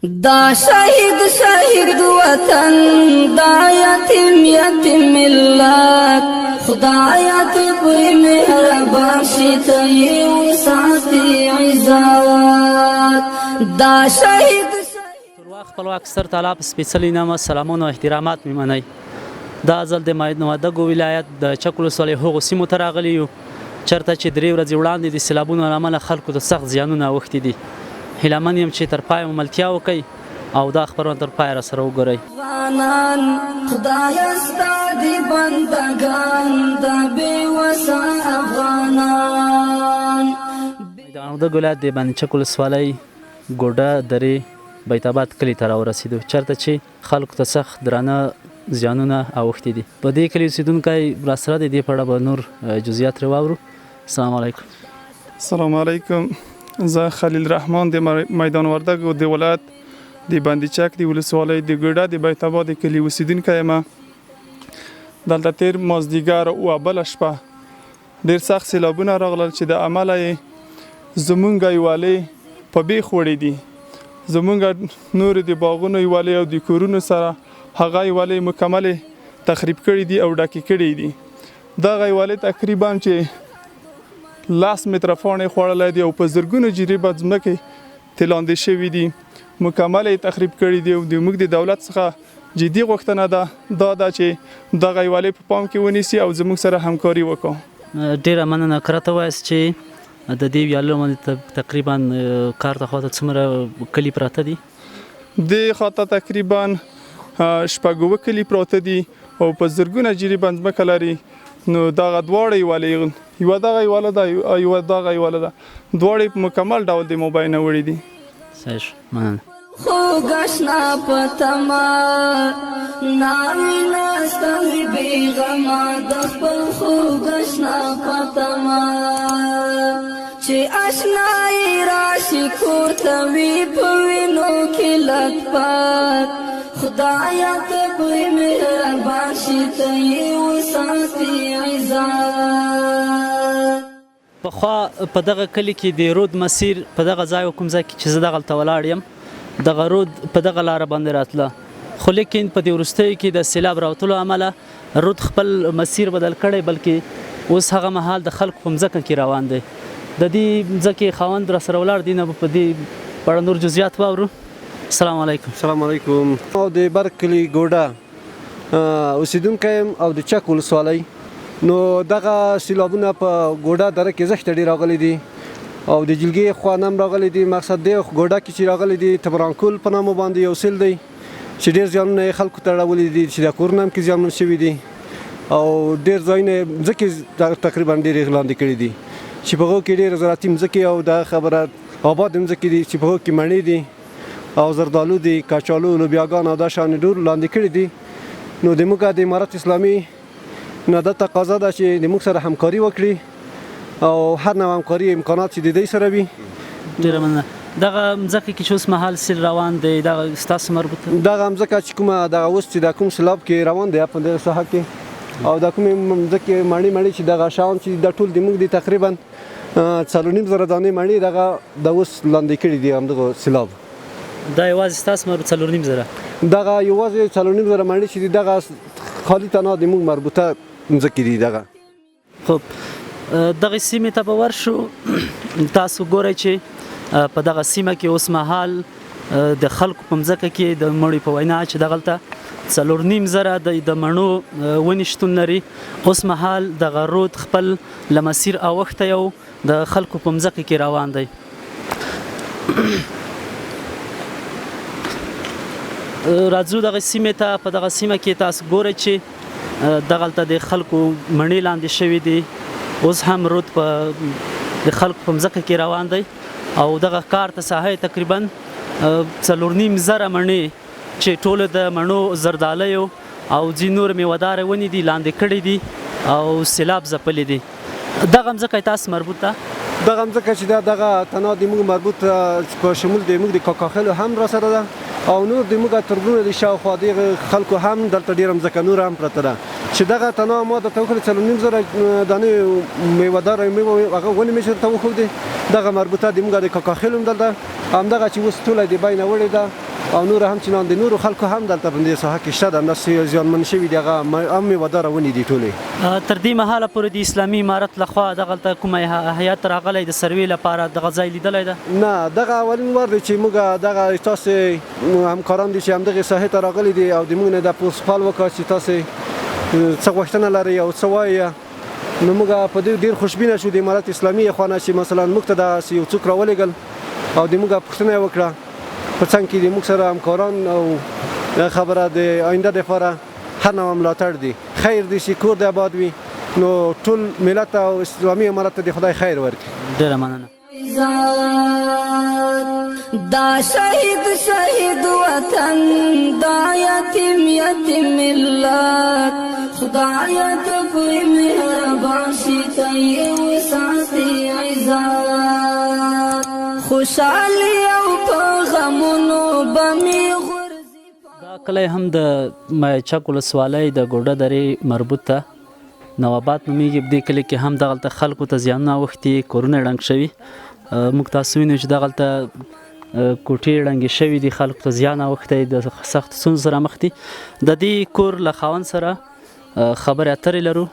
دا شهید وطن دا یتیم ملت خدایا ته په مهربان شي ته یو ساتي عزت دا شهید خپلواک سر تعالی په سپیڅلي نامه سلامونه او احترامات مې منئ. دا ځل د وردګو ولایت د چک ولسوالۍ هغو سیمو ته راغلي یو چېرته چې 3 ورځې وړاندې د سیلابونو له امله خلکو ته سخت زیانونه اوښتي دي. هیلهمن یم چې تر پایه ملتیا وکړئ او دا خبرونه تر پایه راسره وګورئ. خدایه ستا د بندګان د بېوسه افغانان. د وردګو ولایت د بند چک ولسوالۍ ګوډه درې بیت آباد کلي ته راورسېدو چېرته چې خلکو ته سخت درانه زیانونه اوښتي دي. په دې کلي اوسېدونکی راسره دی، دې په اړه به نور جزئیات ترې واورو. السلام علیکم. السلام علیکم. زه خلیل رحمان د میدان وردګو د ولایت د بند چک د ولسوالۍ د ګوډه د بیت آباد کلي اوسېدونکی یم. دلته تېر مازدیګر او بله شپه ډېر سخت سیلابونه راغلل چې د امله یې زمونږ یوالې په بیخ وړې دي. زمونږ نور د باغونو یوالې او د کورونو سره هغه یوالې مکمل تخریب کړي دي او ډکې کړي دي. دغه یوالې تقریبا چې 10 متره فاڼې خوړلی دي او په زرګونو جریبه ځمکې ترې لاندې شوي دي، مکمل یې تخریب کړي دي. او موږ د دولت څخه جدي غوښتنه ده چې دغه یوالې په پام کې ونیسي او زموږ سره همکاري وکړو. ډېره مننه. که راته ووایاست چې د دې ویالو باندې تقریبا کار ته خواته څومره کلي پراته دي؟ دې خواته تقریبا 6 کلي پراته دي او په زرګونه جریبه ځمکه لري. نو دغه دواړه یوالې، یوه دغه یواله ده او یوه دغه یواله ده، دواړې په مکمل ډول د مباینه وړي دي. صحیح شو، مننه. خو گشنا پتما نامی نستوی بیغما دخپل خو گشنا پتما چه اشنائی راشی کورتوی پوینو کلت پات خدایا تبوی مهربان شیطی و ساتی عزت. پخوا په دغه کلي کې د رود مسیر په دغه ځای کوم ځای کې چې زه دغلته ولاړ یم دغه رود په دغه لاره باندې راتله، خو لیکن په دې وروستیو کې د سیلاب راوتلو امله رود خپل مسیر بدل کړی، بلکې اوس هغه مهال د خلکو په مځکه کې روان دی. د دې مځکې خاوند راسره ولاړ دی، نه په دې په اړه نور جزئیات واورو. السلام علیکم. السلام علیکم. او د بر کلي ګوډه اوسېدونکی یم او د چک ولسوالۍ. نو دغه سیلابونه په ګوډه دره کې زښته ډېر راغلي دي او د جلګې خوا نه هم راغلي دي. مقصد دی ګوډه کې چې راغلي دي تبرانکول په نامه باندې یو سیل دی چې ډېر زیانونه یې خلکو ته اړولي دي، چې د کورونه هم کې زیانمن شوي دي او ډېر ځایونه مځکې تقریبا ډېرې لاندې کړي دي چې په هغو کې ډېر زراعتي مځکې او دا خبره آباد مځکې دي چې په هغو کې مڼې دي او زردالو دي، کچالو، لوبیاګان او دا شان ډېر لاندې کړي دي. نو د موږ د امارت اسلامي نو دا تقاضا ده چې د موږ سره همکاري وکړي او هر نوع همکاري امکانات چې د دوی سره وي. ډېره مننه. دغه مځکه کې چې اوس مهال سیل روان دی دغه ستاسو مربوط دغه مځکه چې کومه دغه اوس چې د کوم سیلاب کې روان دی په دغه ساحه کې او د کومې مځکې مڼې چې دغه شان چې د ټول د موږ د تقریبا 4.5 دانې مڼې دغه د اوس لاندې کړي دي همدغه سیلاب. دا یوازې ستاسو مربوط 4.5 دغه یوازې 4.5 مڼې چې دغه خالي تنها د موږ مربوطه مځکې دي. دغه خب دغه سیمې ته به ورشو. تاسو ګورئ چې په دغه سیمه کې اوس مهال د خلکو په مځکه کې د مړي په وینا چې دغلته 4.5 د مڼو ونې شتون لري. اوس مهال دغه رود خپل له مسیر اوښتی او د خلکو په مځکه کې روان دی. راځو دغه سیمې ته. په دغه سیمه کې تاسو ګورئ چې دغلته د خلکو مڼې لاندې شوي دي. اوس هم رود په د خلکو په مځکه کې روان دی او دغه کار ته ساحه تقریبا 4.5 مڼې چې ټول د مڼو زردالیو او ځینې نور میوهداره ونې دي لاندې کړي دي او سیلاب ځپلي دي. دغه مځکه تاسو مربوط ده؟ دغه مځکه چې دغه تنها د موږ مربوط په شمول د موږ د کاکاخیلو هم را سره ده او نور د موږ تربونه د شاوخوا د خلکو هم دلته ډېره مځکه نور هم پرته ده چې دغه تنها ما درته وښودې 4.5 دانې میوهداره هغه ونې مې درته وښودې. دغه مربوطه د موږ د کاکاخیل هم دلته همدغه چې اوس ټوله د بینه وړې ده او نور هم چې د نورو خلکو هم دلته په دې ساحه کې شته د نس زیانمن شوي دي هغه هم وداره ونی دي ټولې تر دې مهاله پورې د اسلامي امارت لخوا دغلته کومه هیات راغلی د سروې لپاره دغه ځای لیدلی ده؟ نه دغه اولین وار دی چې موږ دغه تاسې همکاران دي چې همدغې ساحې ته راغلي دي او د موږ نه دا پوسټپال وکړه چې تاسې څه غوښتنه لرئ او څه وایي نو موږ په دې ډېر خوشبینه شو د امارت اسلامي خوا چې مثلا موږ ته داسې یو څوک راولېږل او د موږ پوښتنه یې وکړه په څنګ کې د موږ سره همکاران او خبره د آینده دپاره هر نوع ملاتړ دي خیر دي چې کور د آباد وي نو ټول ملت او اسلامي امارت ته د خدای خیر ورکړي. ډېره مننه. دا شهید وطن دا یتیم ملت خدایا ته په مهربان شي ته یې وساتي عزت خوشحالي او په غمونو به مې غورځي. دا کلی هم د چک ولسوالۍ د ګوډه درې مربوط ته نواباد نومیږي. په دې کلي کې هم دغلته خلکو ته زیانونه اوښتي، کورونه ړنګ شوي. موږ تاسو وینو چې دغلته کوټې ړنګې شوي دي، خلکو ته زیان اوښتی، د سختو ستونزو سره مخ دي. د دې کور له خاوند سره خبرې اترې لرو.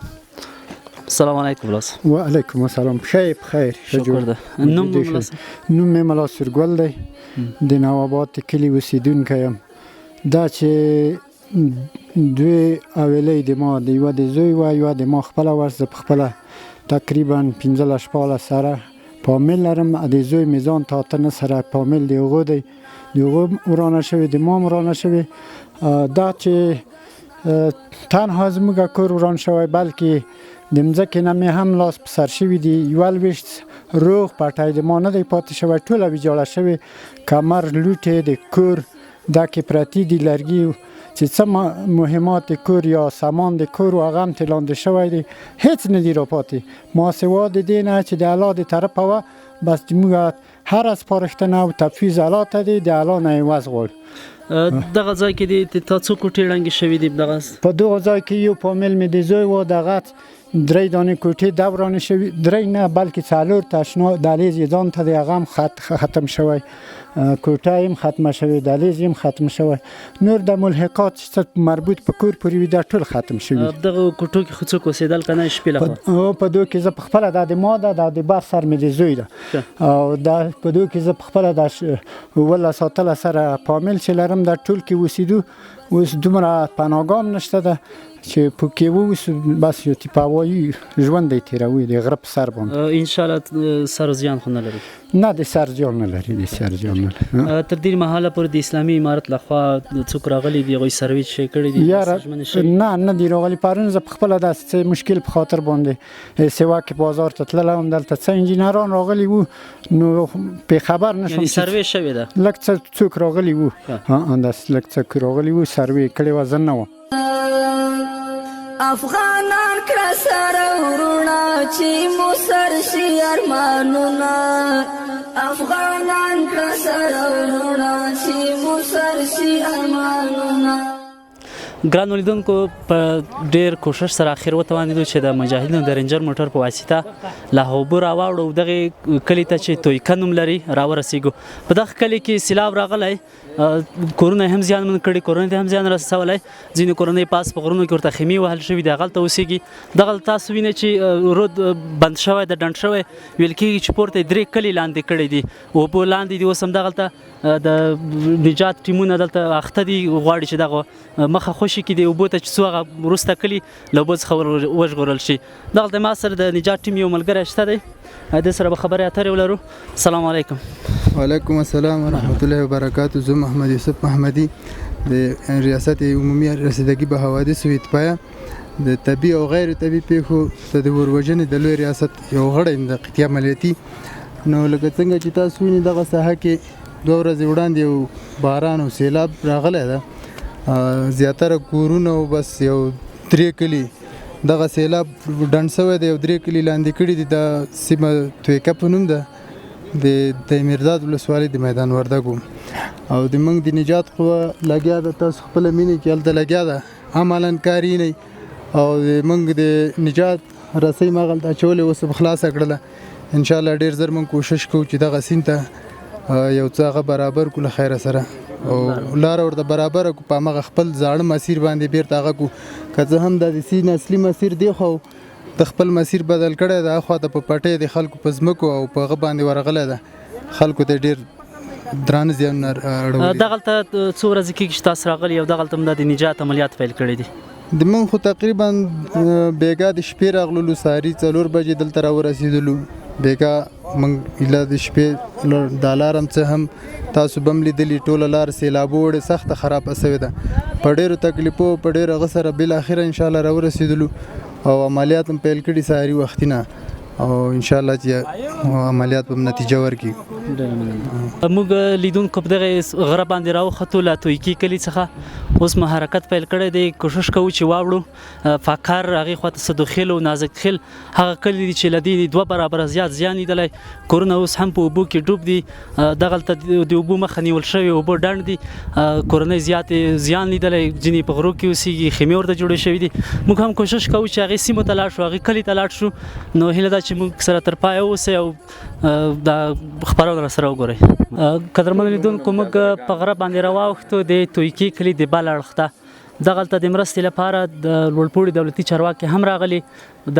السلام علیکم ولاس. وعلیکم السلام. ښه بخیر. شکر ده. نوم ولاس؟ نوم مې ملا سورګل دی، د نواباد کلي اوسېدونکی یم. دا چې دوی اویلۍ د ما د یوه د زوی وه، یوه د ما خپله وه. زه په خپله تقریبا 15-16 سره پامیل لرم. د زوی مې ځان ته 8 سره پامیل د هغو دی، د هغو ورانه شوي، د ما هم ورانه شوي. دا چې تنها زموږ کور وران شوی بلکې د مځکې نه مې هم لاس په سر شوي دي. 21 روغ پټی د ما نه دی پاتې شوی، ټوله ویجاړه شوې. کمر لوټې د کور دکې پرتې دي، لرګي چې څه مهمات د کور یا سامان د کور هغه هم ترې لاندې شوی دی، هیڅ نه دي راپاتې. ما سوا د دې نه چې د الله د طرفه وه، بس زموږ هره سپارښتنه او تفویض الله ته دی، د الله نه یې وس غواړو. دغه ځای کې تا څو کوټې ړنګې شوي دي؟ په دغه ځای کې یو پامیل مې د زوی و، دغه 3 دانې کوټې دا ورانې شوي، 3 نه بلکې 4 تشنه دهلیز یې ځان ته دی، هغه هم ختم شوی. کوټه هم ختمه شوې، دهلیز هم ختم شوی. نور د ملحقات چې مربوط په کور پورې وي دا ټول ختم شوي. دغه کوټو کې خو څوک اوسېدل که نه شپې لخوا؟ په دو کې زه پخپله دا د ما ده، دا د بر سر مې د زوی ده، او دا په دو کې زه پخپله د 17 سره پامیل چې لرم دا ټول کې اوسېدو. اوس دومره پناهګاه هم نشته ده چې پکې واوسو، بس یو تیپ هوایي ژوند دی تېروي د غره په سر باندې. انشاءالله سر و زیان خو نه لري؟ نه د سر زیان نه لري، د سر زیان نه لري. تر دې مهاله پورې د اسلامي امارت لخوا څوک راغلي دي، هغوی سروې شی کړي دي؟ یاره نه دي راغلي. پرون زه پخپله داسې مشکل په خاطر باندې سیوا کې بازار ته تللی وم، دلته څه انجینران راغلي وو، نو پې خبر نه شوم. سروې شوې ده؟ لږ څوک راغلي وو، همداسې لږ څوک راغلي وو، سروې کړې وه، زه نه وم. افغانان کړه سره وروڼه چې مو سر شي ارمانونه، افغانان کړه سره وروڼه چې مو سر شي ارمانونه. ګران ولیدونکو، په ډېر کوشش سره اخر وتوانېدو چې د مجاهدینو د رینجر موټر په واسطه له حوبو راواوړو دغې کلي ته چې تویکه نوم لري راورسېږو. په دغه کلي کې سیلاب راغلی، کورونه هم زیانمن کړي، کورونه ته هم زیان رسولی. ځینې کورنۍ پاس په غرونو کې ورته خیمې وهل شوي دي، هغلته اوسېږي. دغلته تاسو وینئ چې رود بند شوی د ډنډ شوی، ویل کېږي چې پورته یې 3 کلي لاندې کړي دي، اوبو لاندې دي. اوس هم دغلته د نجات ټیمونه دلته اخته دي، غواړي چې دغه مخه خوشي کړي د اوبو ته چې څو هغه وروسته کلي له اوبو څخه وژغورل شي. دغلته ما سره د نجات ټیم یو ملګری شته دی، د سره به خبرې اترې ولرو. السلام علیکم. وعلیکم السلام ورحمت الله وبرکاتو. زه محمد یوسف محمدي د ریاست عمومي رسیدګي به حوادثو اطفایه د طبي او غیر طبي پیښو د وروژنې د لوی ریاست یو غړی یم د قطعي عملیاتي. نو لکه څنګه چې تاسو وینئ دغه ساحه کې 2 ورځې وړاندې یو باران او سیلاب راغلی ده. زیاتره کورونه او بس یو 3 کلي دغه سیلاب ډنډ شوی دی، یو 3 کلي لاندې کړي دي. د سیمه تویکه په نوم ده، د تیمیرداد ولسوالۍ د میدان وردګو، او د موږ د نجات قوه لګیا ده. تاسو خپله مینئ چې هلته لګیا ده، عملاً کار یې نه، او د موږ د نجات رسۍ ما هغلته اچولې، اوس به خلاصه کړله. انشاءالله ډېر زر موږ کوشش کوو چې دغه سیند ته یو څه هغه برابر کړو له خیره سره. او لار ورته برابر کو په مغه خپل ځاړه مسیر باندې بیرته هغه کو که څه هم د سین اصلي مسیر دی خو د خپل مسیر بدل کړی دا خو ته په پټې د خلکو په ځمکو او په غ باندې ورغله ده خلکو ته ډیر درانه زیان اړولي دغلته څو ورځې کېږي چې تاسو راغلي او دغلته هم د نجات عملیات پیل کړي دي د من خو تقریبا بیګا د شپې راغلو ساري 4 بجې دلته راورسېدلو بیګا من اله د شپې د الارم څه هم تاسو بم لیدلي ټوله لار سیلابو وړې سخته خرابه سوې ده په ډېرو تکلیفو په ډېره غسره بالاخره انشاءالله راورسېدلو او عملیات هم پیل کړي ساري وختونه او انشاءالله چې عملیات په نتیجه ورکړي موږ لیدونکو په دغه غره باندې راوختو له تویکي کلي څخه اوس مو حرکت پیل کړی دی کوشش کوو چې واوړو فاکر هغې خواته صدوخیل او نازک خیل هغه کلي دي چې له دې 2 برابره زیات زیان لیدلی کورونه اوس هم په اوبو کې ډوب دي دغلته د اوبو مخه نیول شوې اوبه ډنډ دي کورنۍ زیاتې زیان لیدلی ځینې په غرو کې اوسېږي خیمې ورته جوړې شوي دي موږ هم کوشش کوو چې هغې سیمو ته لاړ شو هغې کلي ته لاړ شو نو هیله ده چې موږ سره تر پایه اوسئ او دا خپرونه راسره وګورئ قدرمنو لیدونکو موږ په غره باندې راواوښتو د تویکي کلي د بل اړخ ته دغلته د مرستې لپاره د لوړپوړي دولتي چارواکي هم راغلي د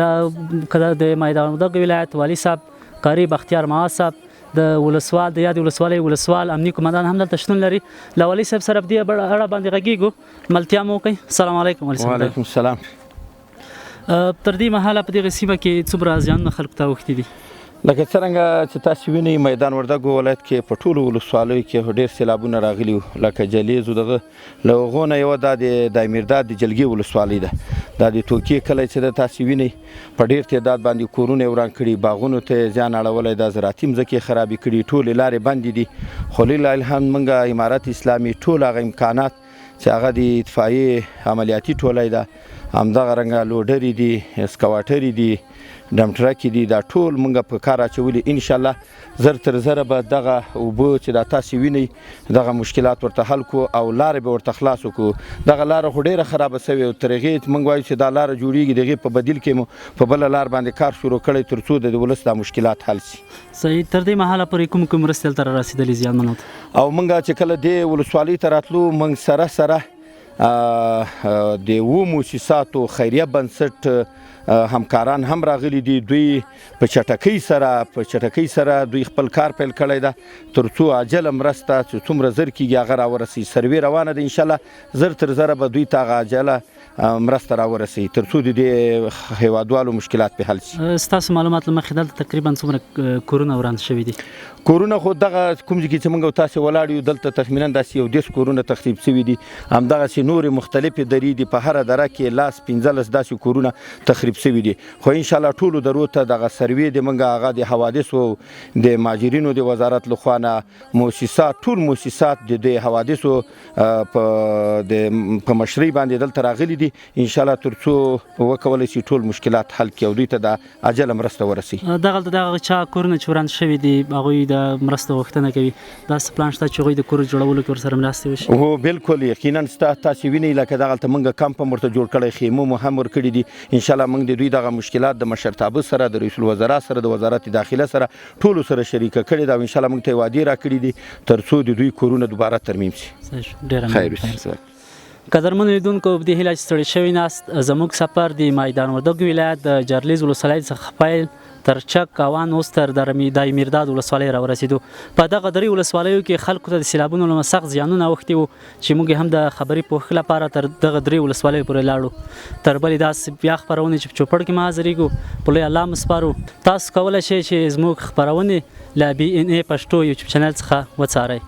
میدان وردګو ولایت والي صاحب قاری بختیار معاذ صاحب د ولسوال د یادې ولسوالۍ ولسوال امني قمندان هم دلته شتون لري له والي صاحب سره په دې اړه باندې غږیږو ملتیا مو وکړئ السلام علیکم والي صاحب وعلیکم السلام تر دې مهاله په دغه سیمه کې څومره زیانونه خلکو ته اوښتي دي لکه څرنګه چې تاسو وینئ میدان وردګو ولایت کې په ټولو ولسوالیو کې ډېر سیلابونه راغلي وو لکه جلیز و دغه له هغو نه یوه دا د دایمیرداد د جلګې ولسوالۍ ده دا د توکې کلی چې ده تاسو وینئ په ډېر تعداد باندې کورونه یې وران کړي باغونو ته یې زیان اړولی دا زراعتي مځکې خرابې کړي ټولې لارې بندې دي خو لله الحمد موږ امارت اسلامي ټول هغه امکانات چې هغه د اطفایې عملیاتي ټولی ده همدغه رنګه لوډرې دي اسکواټرې دي ډمټرکې دي دا ټول موږ په کار اچولي انشاءالله زر تر زره به دغه اوبه چې دا تاسې وینئ دغه مشکلات ورته حل کړو او لارې به ورته خلاص وکړو دغه لاره خو ډېره خرابه سوې او تر هغې موږ وایو چې دا لاره جوړېږي د هغې په بدیل کې مو په بله لار باندې کار شروع کړی تر څو د ولس دا مشکلات حل شي صحیح تر دې مهاله پورې کوم مرستې دلته را رسېدلې زیانمنو ته او موږ چې کله دې ولسوالۍ ته راتلو موږ سره د 7 مؤسساتو خیریه بنسټ همکاران هم راغلي دي دوی په چټکۍ سره دوی خپل کار پیل کړی ده تر څو عاجله مرسته چې څومره زر کېږي هغه راورسوي سروې روانه ده انشاءالله زر تر زره به دوی ته هغه عاجله مرسته راورسوي تر څو د دې هیوادوالو مشکلات په حل شي ستاسو معلومات له مخې دلته تقریبا څومره کورونه وران شوي دي کورونه خو دغه کوم ځای کې چې موږ تاسې ولاړ یو دلته تخمینا داسې 10 کورونه تخریب شوي دي همدغسې نورې مختلفې درې دي په هره دره کې 15 داسې کورونه تخریب شوي دي خو انشاءالله ټولو درو ته دغه سروې د موږ هغه د حوادثو د ماجرینو د وزارت لخوا نه ټول مؤسسات د حوادثو په مشرۍ باندې دلته راغلي دي انشاءالله تر څو وکولی شي ټول مشکلات حل کړي او دوی ته د عاجله مرسته ورسوي دغلته دغه چا کورونه چې وران شوي دي هغوی د مرسته غوښتنه کوي داسې پلان شته چې هغوی د کور جوړولو کې ورسره مرستې وشي هو بالکل یقینا تاسې وینئ لکه دغلته موږ کمپ هم ورته جوړ کړی خیمو مو هم ورکړي دي انشاءالله موږ د دوی دغه مشکلات د مشرتابه سره د رئیس الوزرا سره د وزارت داخله سره ټولو سره شریکه کړې ده او انشاءالله موږ ته یې وعدې راکړي دي تر څو د دوی کورونه دوباره ترمیم شي ډېره قدرمنو لیدونکو په دې هیله چې ستړي شوي ناست زموږ سفر د میدان وردګو ولایت د جرلیز ولسوالۍ څخه پیل تر چک اوان اوس تر دایمیرداد ولسوالۍ راورسېدو په دغه درې ولسوالیو کې خلکو ته د سیلابونو له سخت زیانونه اوښتي وو چې موږ هم د خبرې پوښښ لپاره تر دغه درې ولسوالیو پورې لاړو تر بلې داسې بیا خپرونې چې په چوپړ کې مو حاضرېږو په لوی الله مو سپارو تاسو کولی شئ چې زموږ خپرونې له BNA پښتو یوټیوب چینل څخه وڅارئ